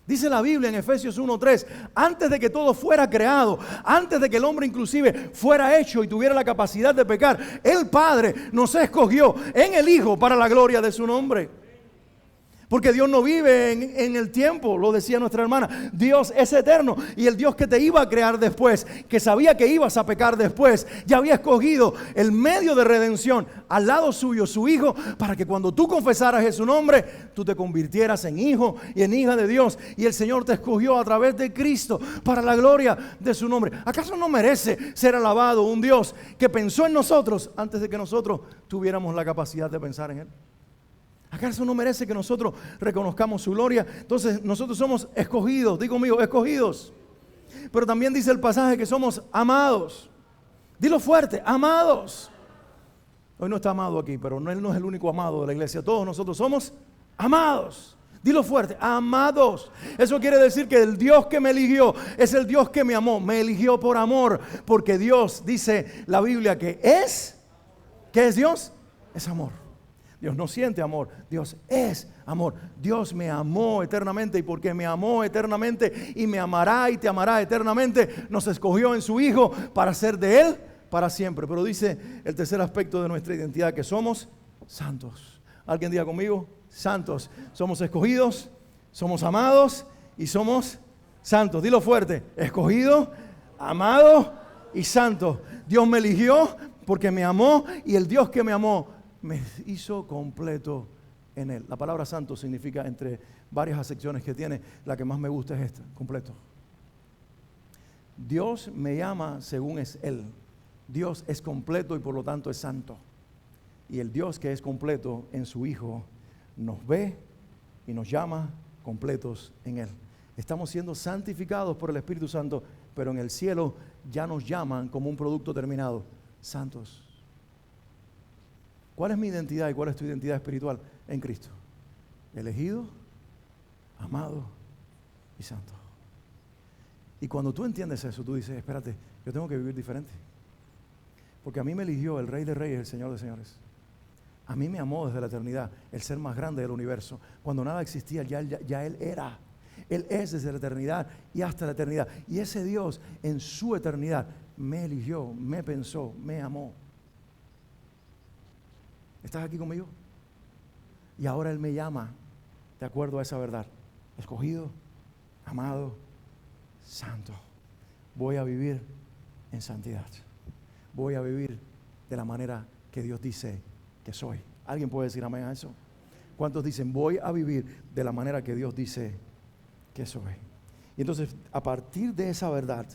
Dice la Biblia en Efesios 1:3, antes de que todo fuera creado, antes de que el hombre inclusive fuera hecho y tuviera la capacidad de pecar, el Padre nos escogió en el Hijo para la gloria de su nombre. Porque Dios no vive en el tiempo, lo decía nuestra hermana. Dios es eterno, y el Dios que te iba a crear después, que sabía que ibas a pecar después, ya había escogido el medio de redención al lado suyo, su Hijo, para que cuando tú confesaras en su nombre, tú te convirtieras en hijo y en hija de Dios. Y el Señor te escogió a través de Cristo para la gloria de su nombre. ¿Acaso no merece ser alabado un Dios que pensó en nosotros antes de que nosotros tuviéramos la capacidad de pensar en Él? ¿Acaso no merece que nosotros reconozcamos su gloria? Entonces nosotros somos escogidos, digo conmigo, escogidos. Pero también dice el pasaje que somos amados. Dilo fuerte, amados. Hoy no está amado aquí, pero Él no es el único amado de la iglesia. Todos nosotros somos amados. Dilo fuerte, amados. Eso quiere decir que el Dios que me eligió es el Dios que me amó. Me eligió por amor, porque Dios, dice la Biblia, que es. ¿Qué es Dios? Es amor. Dios no siente amor, Dios es amor. Dios me amó eternamente, y porque me amó eternamente y me amará y te amará eternamente, nos escogió en su Hijo para ser de Él para siempre. Pero dice el tercer aspecto de nuestra identidad, que somos santos. Alguien diga conmigo, santos. Somos escogidos, somos amados y somos santos. Dilo fuerte, escogido, amado y santo. Dios me eligió porque me amó, y el Dios que me amó me hizo completo en Él. La palabra santo significa, entre varias acepciones que tiene, la que más me gusta es esta: completo. Dios me llama según es Él. Dios es completo y por lo tanto es santo. Y el Dios que es completo en su Hijo nos ve y nos llama completos en Él. Estamos siendo santificados por el Espíritu Santo, pero en el cielo ya nos llaman como un producto terminado: santos. ¿Cuál es mi identidad y cuál es tu identidad espiritual en Cristo? Elegido, amado y santo. Y cuando tú entiendes eso, tú dices, espérate, yo tengo que vivir diferente. Porque a mí me eligió el Rey de Reyes, el Señor de Señores. A mí me amó desde la eternidad, el ser más grande del universo. Cuando nada existía, ya Él era. Él es desde la eternidad y hasta la eternidad. Y ese Dios en su eternidad me eligió, me pensó, me amó. ¿Estás aquí conmigo? Y ahora Él me llama de acuerdo a esa verdad: escogido, amado, santo. Voy a vivir en santidad. Voy a vivir de la manera que Dios dice que soy. ¿Alguien puede decir amén a eso? ¿Cuántos dicen, voy a vivir de la manera que Dios dice que soy? Y entonces, a partir de esa verdad,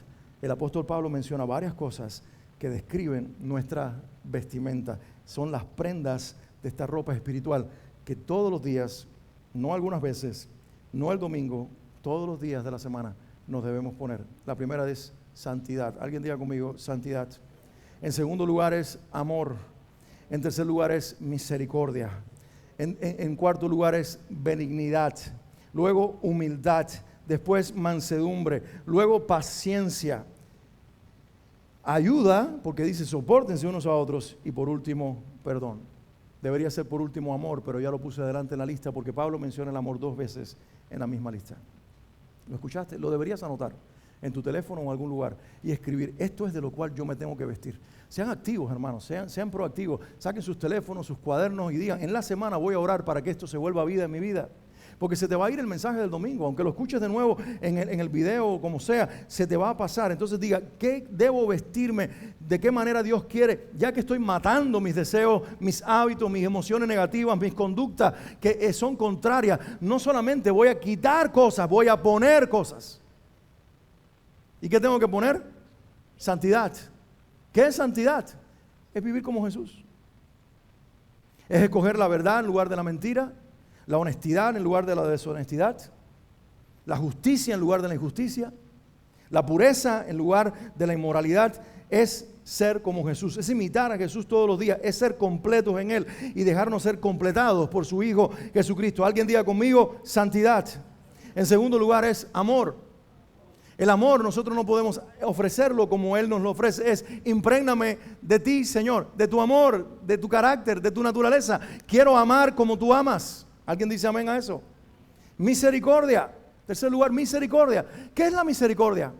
el apóstol Pablo menciona varias cosas que describen nuestra vestimenta. Son las prendas de esta ropa espiritual que todos los días, no algunas veces, no el domingo, todos los días de la semana nos debemos poner. La primera es santidad. Alguien diga conmigo, santidad. En segundo lugar es amor. En tercer lugar es misericordia. En cuarto lugar es benignidad. Luego humildad. Después mansedumbre. Luego paciencia. Ayuda, porque dice sopórtense unos a otros. Y por último, perdón. Debería ser por último amor, pero ya lo puse adelante en la lista porque Pablo menciona el amor 2 veces en la misma lista. ¿Lo escuchaste? Lo deberías anotar. en tu teléfono o en algún lugar y escribir, esto es de lo cual yo me tengo que vestir. Sean activos, hermanos, sean proactivos. Saquen sus teléfonos, sus cuadernos y digan, en la semana voy a orar para que esto se vuelva vida en mi vida. Porque se te va a ir el mensaje del domingo, aunque lo escuches de nuevo en el video o como sea, se te va a pasar. Entonces diga, ¿qué debo vestirme? ¿De qué manera Dios quiere? Ya que estoy matando mis deseos, mis hábitos, mis emociones negativas, mis conductas que son contrarias, no solamente voy a quitar cosas, voy a poner cosas. ¿Y qué tengo que poner? Santidad. ¿Qué es santidad? Es vivir como Jesús. Es escoger la verdad en lugar de la mentira, la honestidad en lugar de la deshonestidad, la justicia en lugar de la injusticia, la pureza en lugar de la inmoralidad. Es ser como Jesús, es imitar a Jesús todos los días, es ser completos en Él y dejarnos ser completados por su Hijo Jesucristo. Alguien diga conmigo, santidad. En segundo lugar es amor. El amor nosotros no podemos ofrecerlo como Él nos lo ofrece. Es imprégname de ti, Señor, de tu amor, de tu carácter, de tu naturaleza. Quiero amar como tú amas. ¿Alguien dice amén a eso? Misericordia. Tercer lugar, misericordia. ¿Qué es la misericordia?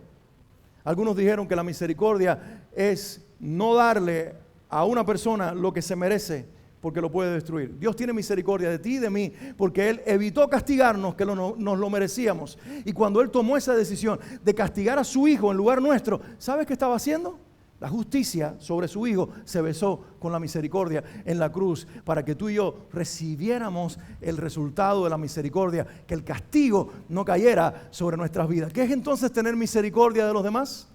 Algunos dijeron que la misericordia es no darle a una persona lo que se merece porque lo puede destruir. Dios tiene misericordia de ti y de mí porque Él evitó castigarnos que nos lo merecíamos. Y cuando Él tomó esa decisión de castigar a su Hijo en lugar nuestro, ¿sabes qué estaba haciendo? La justicia sobre su Hijo se besó con la misericordia en la cruz para que tú y yo recibiéramos el resultado de la misericordia, que el castigo no cayera sobre nuestras vidas. ¿Qué es entonces tener misericordia de los demás?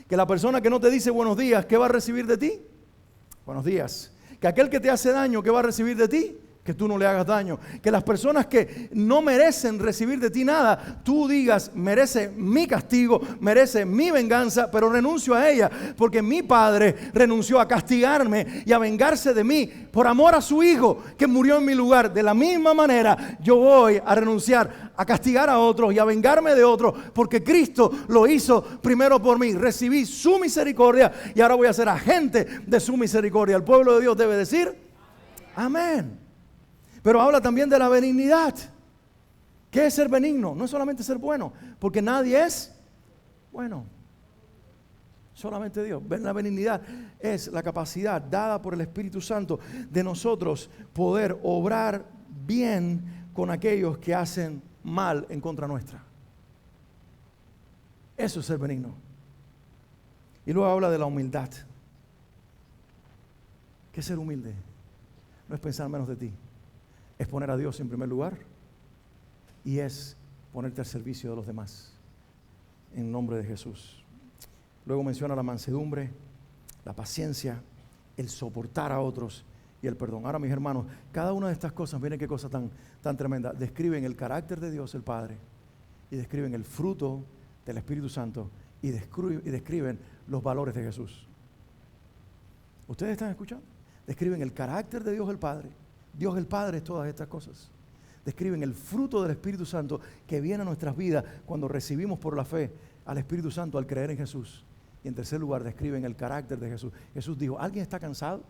Que la persona que no te dice buenos días, ¿qué va a recibir de ti? Buenos días. Que aquel que te hace daño, ¿qué va a recibir de ti? Que tú no le hagas daño. Que las personas que no merecen recibir de ti nada, tú digas, merece mi castigo, merece mi venganza, pero renuncio a ella, porque mi Padre renunció a castigarme y a vengarse de mí por amor a su Hijo que murió en mi lugar. De la misma manera, yo voy a renunciar a castigar a otros y a vengarme de otros, porque Cristo lo hizo primero por mí. Recibí su misericordia y ahora voy a ser agente de su misericordia. El pueblo de Dios debe decir, amén. Pero habla también de la benignidad. ¿Qué es ser benigno? No es solamente ser bueno, porque nadie es bueno. Solamente Dios. La benignidad es la capacidad dada por el Espíritu Santo de nosotros poder obrar bien con aquellos que hacen mal en contra nuestra. Eso es ser benigno. Y luego habla de la humildad. ¿Qué es ser humilde? No es pensar menos de ti. Es poner a Dios en primer lugar y es ponerte al servicio de los demás en nombre de Jesús. Luego menciona la mansedumbre, la paciencia, el soportar a otros y el perdón. Ahora, mis hermanos, cada una de estas cosas, miren qué cosa tan tremenda, describen el carácter de Dios el Padre y describen el fruto del Espíritu Santo y describen los valores de Jesús. ¿Ustedes están escuchando? Describen el carácter de Dios el Padre. Dios el Padre es todas estas cosas. Describen el fruto del Espíritu Santo que viene a nuestras vidas cuando recibimos por la fe al Espíritu Santo al creer en Jesús. Y en tercer lugar describen el carácter de Jesús. Jesús dijo, ¿alguien está cansado?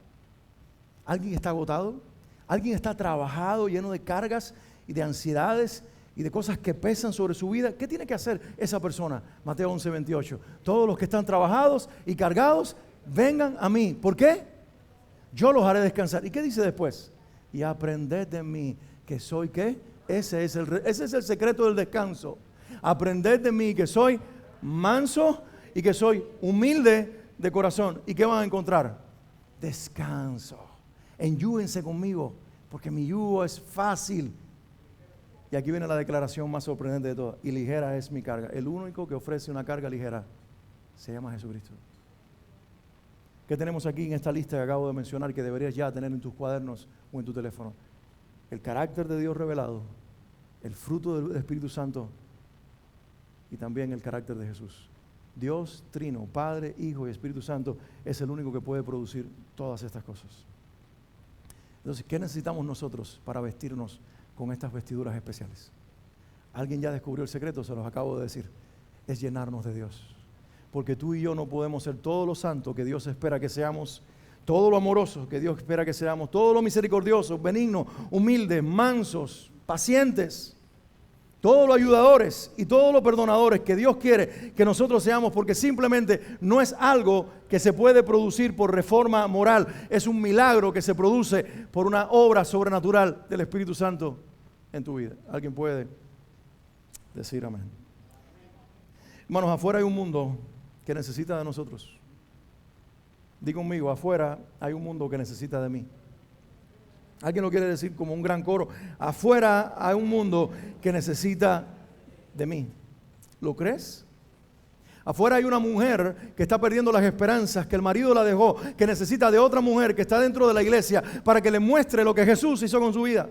¿Alguien está agotado? ¿Alguien está trabajado, lleno de cargas y de ansiedades y de cosas que pesan sobre su vida? ¿Qué tiene que hacer esa persona? Mateo 11:28. Todos los que están trabajados y cargados, vengan a mí. ¿Por qué? Yo los haré descansar. ¿Y qué dice después? Y aprended de mí, que soy, ¿qué? Ese es el secreto del descanso. Aprended de mí, que soy manso y que soy humilde de corazón. ¿Y qué van a encontrar? Descanso. Enyúguense conmigo, porque mi yugo es fácil. Y aquí viene la declaración más sorprendente de todas. Y ligera es mi carga. El único que ofrece una carga ligera se llama Jesucristo. ¿Qué tenemos aquí en esta lista que acabo de mencionar que deberías ya tener en tus cuadernos o en tu teléfono? El carácter de Dios revelado, el fruto del Espíritu Santo y también el carácter de Jesús. Dios Trino, Padre, Hijo y Espíritu Santo es el único que puede producir todas estas cosas. Entonces, ¿qué necesitamos nosotros para vestirnos con estas vestiduras especiales? ¿Alguien ya descubrió el secreto? Se los acabo de decir. Es llenarnos de Dios. Porque tú y yo no podemos ser todo lo santo que Dios espera que seamos, todo lo amoroso que Dios espera que seamos, todo lo misericordioso, benigno, humildes, mansos, pacientes. todos los ayudadores y todos los perdonadores que Dios quiere que nosotros seamos, porque simplemente no es algo que se puede producir por reforma moral, es un milagro que se produce por una obra sobrenatural del Espíritu Santo en tu vida. ¿Alguien puede decir amén? Hermanos, afuera hay un mundo que necesita de nosotros. Diga conmigo, afuera hay un mundo que necesita de mí. Alguien lo quiere decir como un gran coro. Afuera hay un mundo que necesita de mí. ¿Lo crees? Afuera hay una mujer que está perdiendo las esperanzas, que el marido la dejó, que necesita de otra mujer que está dentro de la iglesia para que le muestre lo que Jesús hizo con su vida.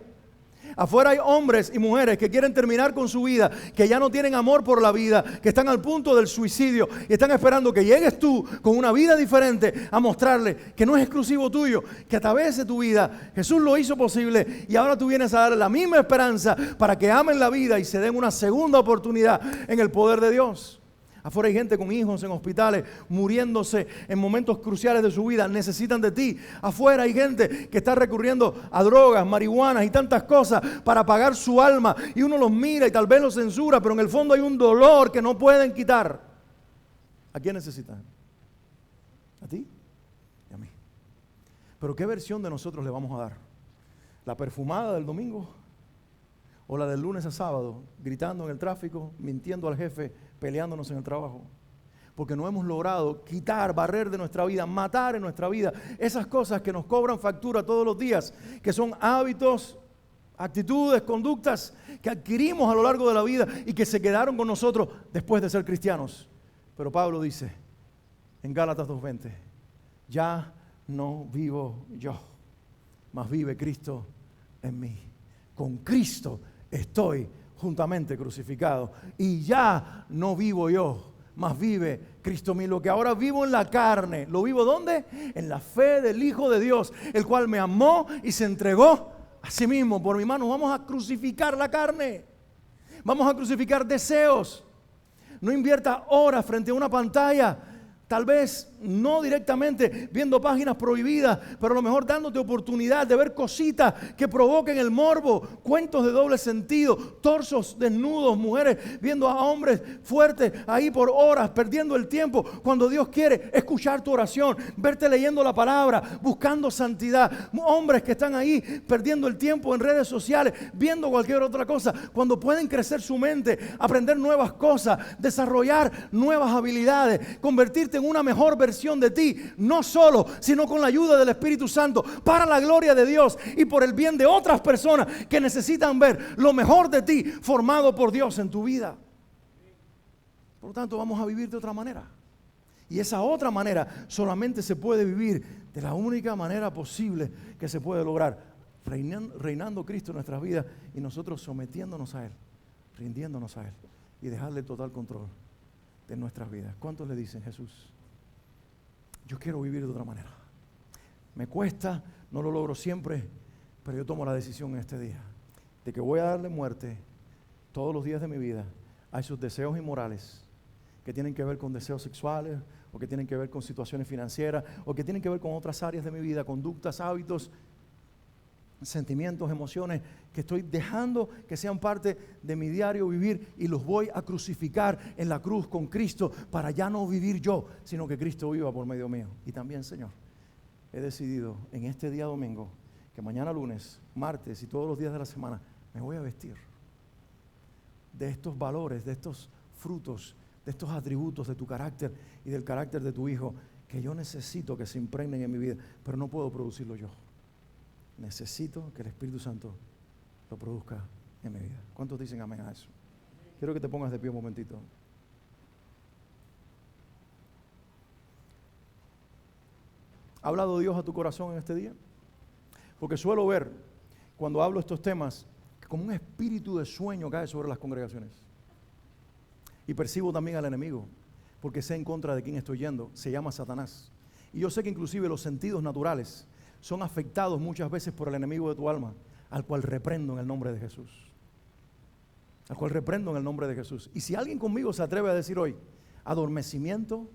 Afuera hay hombres y mujeres que quieren terminar con su vida, que ya no tienen amor por la vida, que están al punto del suicidio y están esperando que llegues tú con una vida diferente a mostrarle que no es exclusivo tuyo, que a través de tu vida Jesús lo hizo posible y ahora tú vienes a darle la misma esperanza para que amen la vida y se den una segunda oportunidad en el poder de Dios. Afuera hay gente con hijos en hospitales, muriéndose en momentos cruciales de su vida, necesitan de ti. Afuera hay gente que está recurriendo a drogas, marihuanas y tantas cosas para pagar su alma. Y uno los mira y tal vez los censura, pero en el fondo hay un dolor que no pueden quitar. ¿A quién necesitan? ¿A ti? Y a mí. Pero ¿qué versión de nosotros le vamos a dar? ¿La perfumada del domingo? ¿O la del lunes a sábado, gritando en el tráfico, mintiendo al jefe, peleándonos en el trabajo? Porque no hemos logrado quitar, barrer de nuestra vida, matar en nuestra vida esas cosas que nos cobran factura todos los días, que son hábitos, actitudes, conductas que adquirimos a lo largo de la vida y que se quedaron con nosotros después de ser cristianos. Pero Pablo dice en Gálatas 2:20, ya no vivo yo, mas vive Cristo en mí. Con Cristo estoy juntamente crucificado y ya no vivo yo, mas vive Cristo en mí. Lo que ahora vivo en la carne, ¿lo vivo dónde? En la fe del Hijo de Dios, el cual me amó y se entregó a sí mismo por mi mano. Vamos a crucificar la carne, vamos a crucificar deseos. No invierta horas frente a una pantalla, tal vez no directamente viendo páginas prohibidas, pero a lo mejor dándote oportunidad de ver cositas que provoquen el morbo, cuentos de doble sentido, torsos desnudos, mujeres viendo a hombres fuertes ahí por horas, perdiendo el tiempo, cuando Dios quiere escuchar tu oración, verte leyendo la palabra, buscando santidad. Hombres que están ahí perdiendo el tiempo en redes sociales, viendo cualquier otra cosa, cuando pueden crecer su mente, aprender nuevas cosas, desarrollar nuevas habilidades, convertirte en una mejor versión de ti, no solo, sino con la ayuda del Espíritu Santo, para la gloria de Dios y por el bien de otras personas que necesitan ver lo mejor de ti formado por Dios en tu vida. Por lo tanto, vamos a vivir de otra manera. Y esa otra manera solamente se puede vivir de la única manera posible que se puede lograr, reinando Cristo en nuestras vidas y nosotros sometiéndonos a Él, rindiéndonos a Él y dejarle total control de nuestras vidas. ¿Cuántos le dicen, Jesús, yo quiero vivir de otra manera? Me cuesta, no lo logro siempre, pero yo tomo la decisión en este día de que voy a darle muerte todos los días de mi vida a esos deseos inmorales que tienen que ver con deseos sexuales o que tienen que ver con situaciones financieras o que tienen que ver con otras áreas de mi vida, conductas, hábitos, sentimientos, emociones que estoy dejando que sean parte de mi diario vivir y los voy a crucificar en la cruz con Cristo para ya no vivir yo, sino que Cristo viva por medio mío. Y también, Señor, he decidido en este día domingo que mañana lunes, martes y todos los días de la semana me voy a vestir de estos valores, de estos frutos, de estos atributos de tu carácter y del carácter de tu Hijo que yo necesito que se impregnen en mi vida, pero no puedo producirlo yo. Necesito que el Espíritu Santo lo produzca en mi vida. ¿Cuántos dicen amén a eso? Quiero que te pongas de pie un momentito. ¿Ha hablado Dios a tu corazón en este día? Porque suelo ver, cuando hablo estos temas, que como un espíritu de sueño cae sobre las congregaciones. Y percibo también al enemigo, porque sé en contra de quién estoy yendo. Se llama Satanás. Y yo sé que inclusive los sentidos naturales son afectados muchas veces por el enemigo de tu alma, al cual reprendo en el nombre de Jesús. Al cual reprendo en el nombre de Jesús. Y si alguien conmigo se atreve a decir hoy, adormecimiento,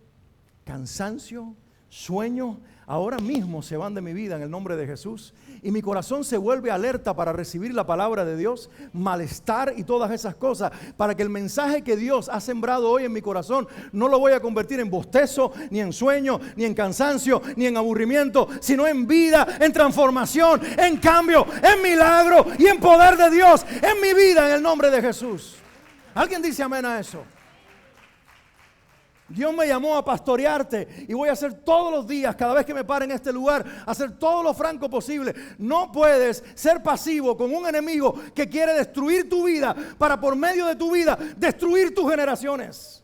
cansancio, sueño, ahora mismo se van de mi vida en el nombre de Jesús. Y mi corazón se vuelve alerta para recibir la palabra de Dios, malestar y todas esas cosas, para que el mensaje que Dios ha sembrado hoy en mi corazón no lo voy a convertir en bostezo, ni en sueño, ni en cansancio, ni en aburrimiento, sino en vida, en transformación, en cambio, en milagro y en poder de Dios en mi vida en el nombre de Jesús. ¿Alguien dice amén a eso? Dios me llamó a pastorearte y voy a hacer todos los días, cada vez que me pare en este lugar, hacer todo lo franco posible. No puedes ser pasivo con un enemigo que quiere destruir tu vida para por medio de tu vida destruir tus generaciones.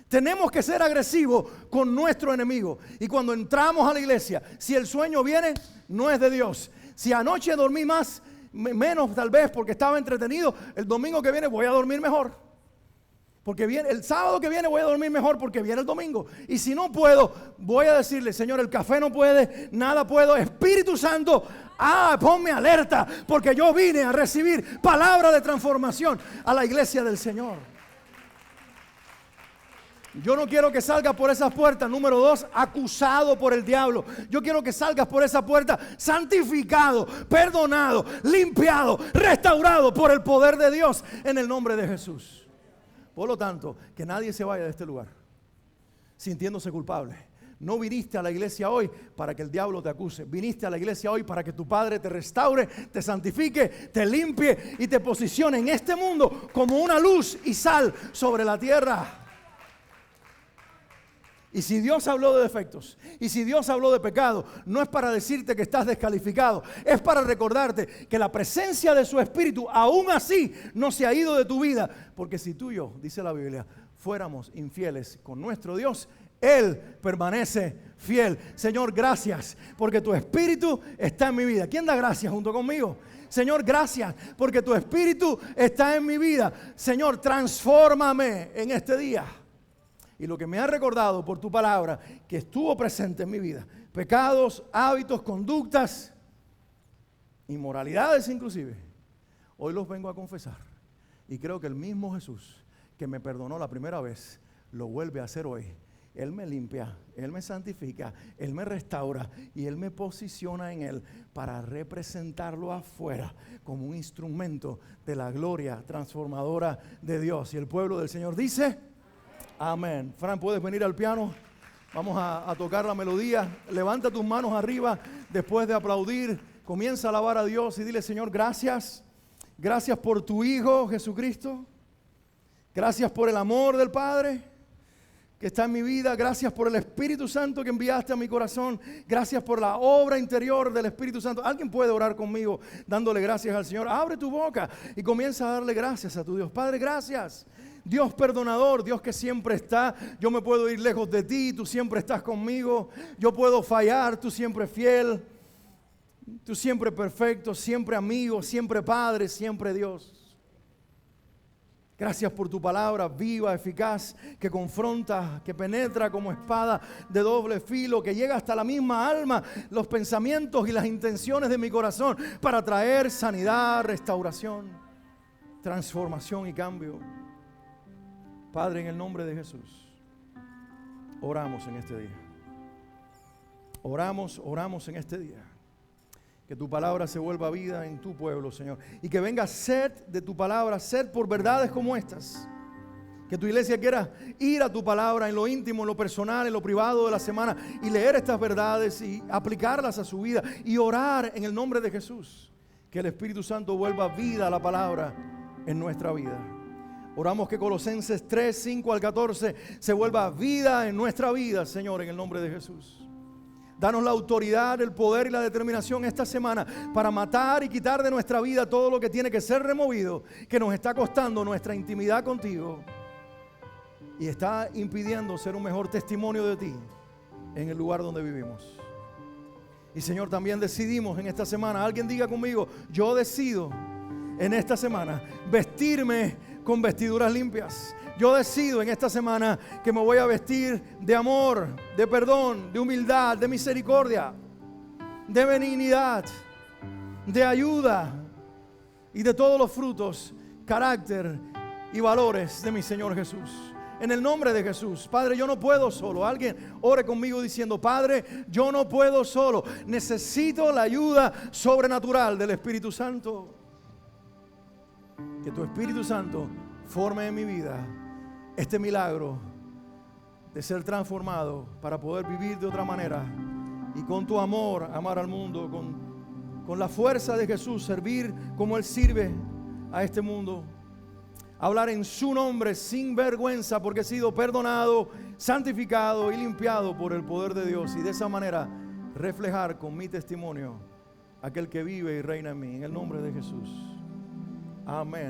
Tenemos que ser agresivos con nuestro enemigo. Y cuando entramos a la iglesia, si el sueño viene, no es de Dios. Si anoche dormí menos tal vez porque estaba entretenido, el domingo que viene voy a dormir mejor. Porque viene, el sábado que viene voy a dormir mejor porque viene el domingo. Y si no puedo, voy a decirle, Señor, el café no puede, nada puedo. Espíritu Santo, ponme alerta, porque yo vine a recibir palabra de transformación a la iglesia del Señor. Yo no quiero que salgas por esas puertas, número 2, acusado por el diablo. Yo quiero que salgas por esa puerta santificado, perdonado, limpiado, restaurado por el poder de Dios en el nombre de Jesús. Por lo tanto, que nadie se vaya de este lugar sintiéndose culpable. No viniste a la iglesia hoy para que el diablo te acuse. Viniste a la iglesia hoy para que tu Padre te restaure, te santifique, te limpie y te posicione en este mundo como una luz y sal sobre la tierra. Y si Dios habló de defectos, y si Dios habló de pecado, no es para decirte que estás descalificado, es para recordarte que la presencia de su Espíritu aún así no se ha ido de tu vida. Porque si tú y yo, dice la Biblia, fuéramos infieles con nuestro Dios, Él permanece fiel. Señor, gracias porque tu Espíritu está en mi vida. ¿Quién da gracias junto conmigo? Señor, gracias porque tu Espíritu está en mi vida. Señor, transfórmame en este día. Y lo que me ha recordado por tu palabra, que estuvo presente en mi vida, pecados, hábitos, conductas, inmoralidades inclusive, hoy los vengo a confesar. Y creo que el mismo Jesús que me perdonó la primera vez, lo vuelve a hacer hoy. Él me limpia, Él me santifica, Él me restaura y Él me posiciona en Él para representarlo afuera como un instrumento de la gloria transformadora de Dios. Y el pueblo del Señor dice... Amén. Fran, ¿puedes venir al piano? Vamos a tocar la melodía. Levanta tus manos arriba después de aplaudir. Comienza a alabar a Dios y dile, Señor, gracias. Gracias por tu Hijo Jesucristo. Gracias por el amor del Padre que está en mi vida. Gracias por el Espíritu Santo que enviaste a mi corazón. Gracias por la obra interior del Espíritu Santo. ¿Alguien puede orar conmigo dándole gracias al Señor? Abre tu boca y comienza a darle gracias a tu Dios. Padre, gracias. Dios perdonador, Dios que siempre está. Yo me puedo ir lejos de ti, tú siempre estás conmigo. Yo puedo fallar, tú siempre fiel. Tú siempre perfecto, siempre amigo, siempre Padre, siempre Dios. Gracias por tu palabra viva, eficaz, que confronta, que penetra como espada de doble filo, que llega hasta la misma alma, los pensamientos y las intenciones de mi corazón para traer sanidad, restauración, transformación y cambio. Padre, en el nombre de Jesús, oramos en este día. Oramos en este día. Que tu palabra se vuelva vida en tu pueblo, Señor. Y que venga sed de tu palabra, sed por verdades como estas. Que tu iglesia quiera ir a tu palabra en lo íntimo, en lo personal, en lo privado de la semana y leer estas verdades y aplicarlas a su vida y orar en el nombre de Jesús. Que el Espíritu Santo vuelva vida a la palabra en nuestra vida. Oramos que Colosenses 3, 5 al 14 se vuelva vida en nuestra vida, Señor, en el nombre de Jesús. Danos la autoridad, el poder y la determinación esta semana para matar y quitar de nuestra vida todo lo que tiene que ser removido, que nos está costando nuestra intimidad contigo y está impidiendo ser un mejor testimonio de ti en el lugar donde vivimos. Y Señor, también decidimos en esta semana, alguien diga conmigo, yo decido en esta semana vestirme con vestiduras limpias. Yo decido en esta semana que me voy a vestir de amor, de perdón, de humildad, de misericordia, de benignidad, de ayuda y de todos los frutos, carácter y valores de mi Señor Jesús. En el nombre de Jesús. Padre, yo no puedo solo. Alguien ore conmigo diciendo: Padre, yo no puedo solo. Necesito la ayuda sobrenatural del Espíritu Santo. Que tu Espíritu Santo forme en mi vida este milagro de ser transformado para poder vivir de otra manera y con tu amor amar al mundo, con la fuerza de Jesús servir como Él sirve a este mundo. Hablar en su nombre sin vergüenza, porque he sido perdonado, santificado y limpiado por el poder de Dios, y de esa manera reflejar con mi testimonio aquel que vive y reina en mí, en el nombre de Jesús. Amén.